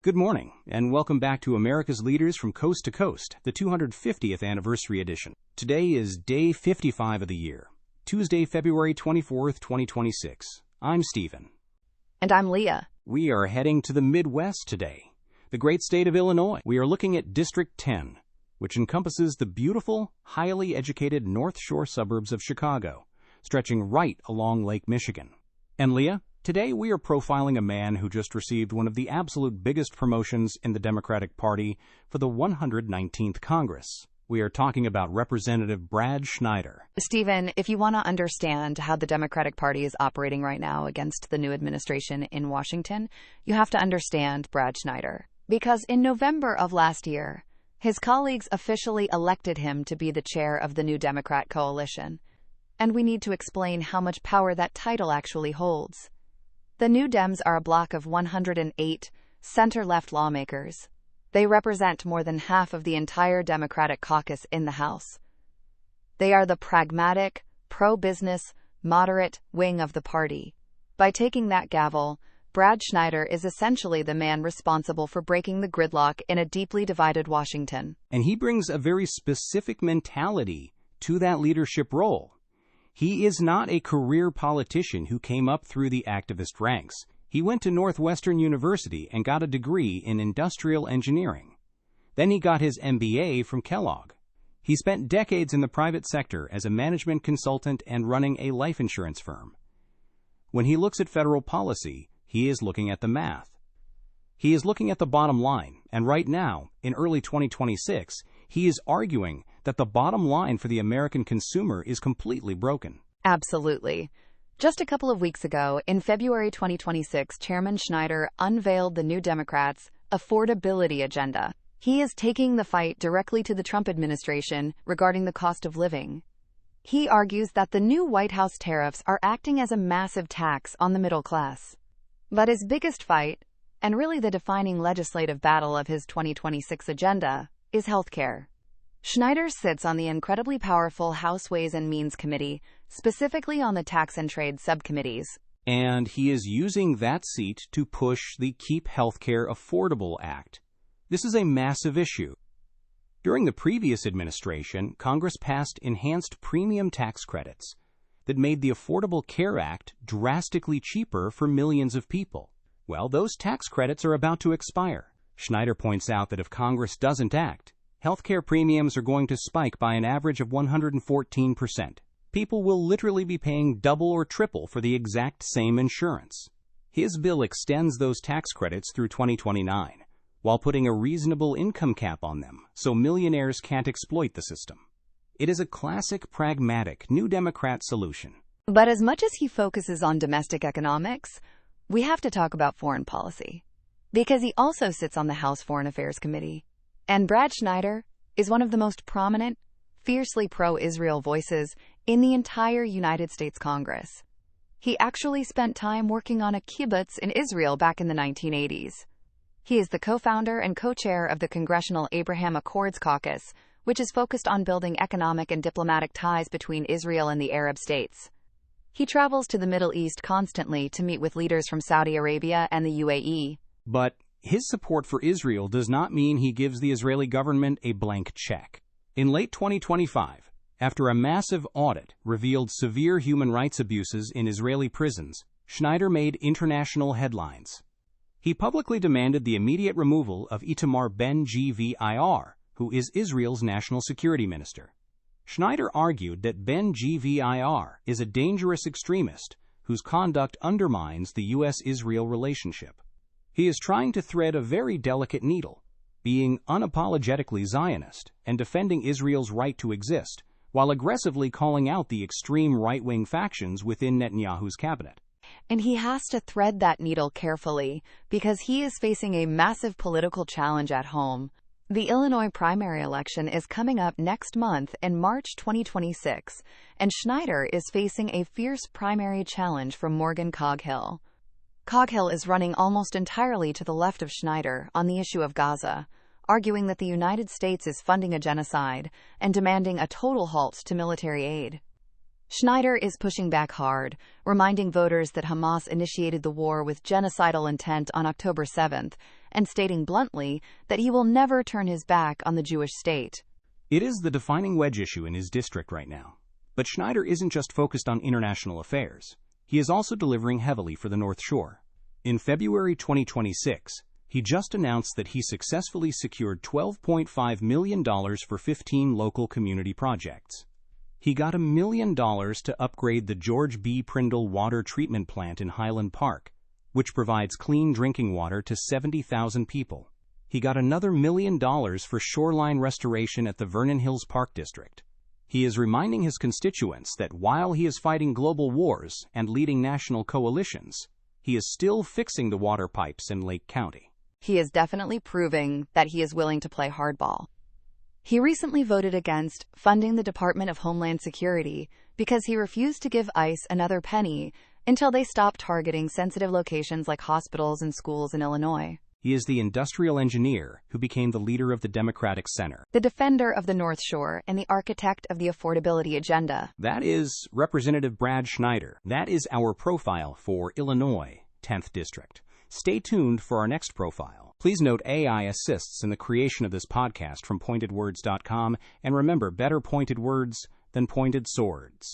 Good morning, and welcome back to America's Leaders from Coast to Coast, the 250th anniversary edition. Today is day 55 of the year, Tuesday, February 24th, 2026. I'm Stephen. And I'm Leah. We are heading to the Midwest today, the great state of Illinois. We are looking at District 10, which encompasses the beautiful, highly educated North Shore suburbs of Chicago, stretching right along Lake Michigan. And Leah, today we are profiling a man who just received one of the absolute biggest promotions in the Democratic Party for the 119th Congress. We are talking about Representative Brad Schneider. Stephen, if you want to understand how the Democratic Party is operating right now against the new administration in Washington, you have to understand Brad Schneider. Because in November of last year, his colleagues officially elected him to be the chair of the new Democrat coalition. And we need to explain how much power that title actually holds. The New Dems are a bloc of 108 center-left lawmakers. They represent more than half of the entire Democratic Caucus in the House. They are the pragmatic, pro-business, moderate wing of the party. By taking that gavel, Brad Schneider is essentially the man responsible for breaking the gridlock in a deeply divided Washington. And he brings a very specific mentality to that leadership role. He is not a career politician who came up through the activist ranks. He went to Northwestern University and got a degree in industrial engineering. Then he got his MBA from Kellogg. He spent decades in the private sector as a management consultant and running a life insurance firm. When he looks at federal policy, he is looking at the math. He is looking at the bottom line, and right now, in early 2026, he is arguing that the bottom line for the American consumer is completely broken. Absolutely. Just a couple of weeks ago, in February 2026, Chairman Schneider unveiled the New Democrats' affordability agenda. He is taking the fight directly to the Trump administration regarding the cost of living. He argues that the new White House tariffs are acting as a massive tax on the middle class. But his biggest fight, and really the defining legislative battle of his 2026 agenda, is healthcare. Schneider sits on the incredibly powerful House Ways and Means Committee, specifically on the Tax and Trade subcommittees. And he is using that seat to push the Keep Healthcare Affordable Act. This is a massive issue. During the previous administration, Congress passed enhanced premium tax credits that made the Affordable Care Act drastically cheaper for millions of people. Well, those tax credits are about to expire. Schneider points out that if Congress doesn't act, healthcare premiums are going to spike by an average of 114%. People will literally be paying double or triple for the exact same insurance. His bill extends those tax credits through 2029, while putting a reasonable income cap on them so millionaires can't exploit the system. It is a classic pragmatic New Democrat solution. But as much as he focuses on domestic economics, we have to talk about foreign policy. Because he also sits on the House Foreign Affairs Committee. And Brad Schneider is one of the most prominent, fiercely pro-Israel voices in the entire United States Congress. He actually spent time working on a kibbutz in Israel back in the 1980s. He is the co-founder and co-chair of the Congressional Abraham Accords Caucus, which is focused on building economic and diplomatic ties between Israel and the Arab states. He travels to the Middle East constantly to meet with leaders from Saudi Arabia and the UAE. But his support for Israel does not mean he gives the Israeli government a blank check. In late 2025, after a massive audit revealed severe human rights abuses in Israeli prisons, Schneider made international headlines. He publicly demanded the immediate removal of Itamar Ben-Gvir, who is Israel's national security minister. Schneider argued that Ben-Gvir is a dangerous extremist whose conduct undermines the U.S.-Israel relationship. He is trying to thread a very delicate needle, being unapologetically Zionist and defending Israel's right to exist, while aggressively calling out the extreme right-wing factions within Netanyahu's cabinet. And he has to thread that needle carefully because he is facing a massive political challenge at home. The Illinois primary election is coming up next month in March 2026, and Schneider is facing a fierce primary challenge from Morgan Coghill. Coghill is running almost entirely to the left of Schneider on the issue of Gaza, arguing that the United States is funding a genocide and demanding a total halt to military aid. Schneider is pushing back hard, reminding voters that Hamas initiated the war with genocidal intent on October 7th, and stating bluntly that he will never turn his back on the Jewish state. It is the defining wedge issue in his district right now. But Schneider isn't just focused on international affairs. He is also delivering heavily for the North Shore. In February 2026, he just announced that he successfully secured $12.5 million for 15 local community projects. He got $1 million to upgrade the George B. Prindle Water Treatment Plant in Highland Park, which provides clean drinking water to 70,000 people. He got another $1 million for shoreline restoration at the Vernon Hills Park District. He is reminding his constituents that while he is fighting global wars and leading national coalitions, he is still fixing the water pipes in Lake County. He is definitely proving that he is willing to play hardball. He recently voted against funding the Department of Homeland Security because he refused to give ICE another penny until they stopped targeting sensitive locations like hospitals and schools in Illinois. He is the industrial engineer who became the leader of the Democratic Center, the defender of the North Shore, and the architect of the affordability agenda. That is Representative Brad Schneider. That is our profile for Illinois, 10th District. Stay tuned for our next profile. Please note AI assists in the creation of this podcast from pointedwords.com, and remember, better pointed words than pointed swords.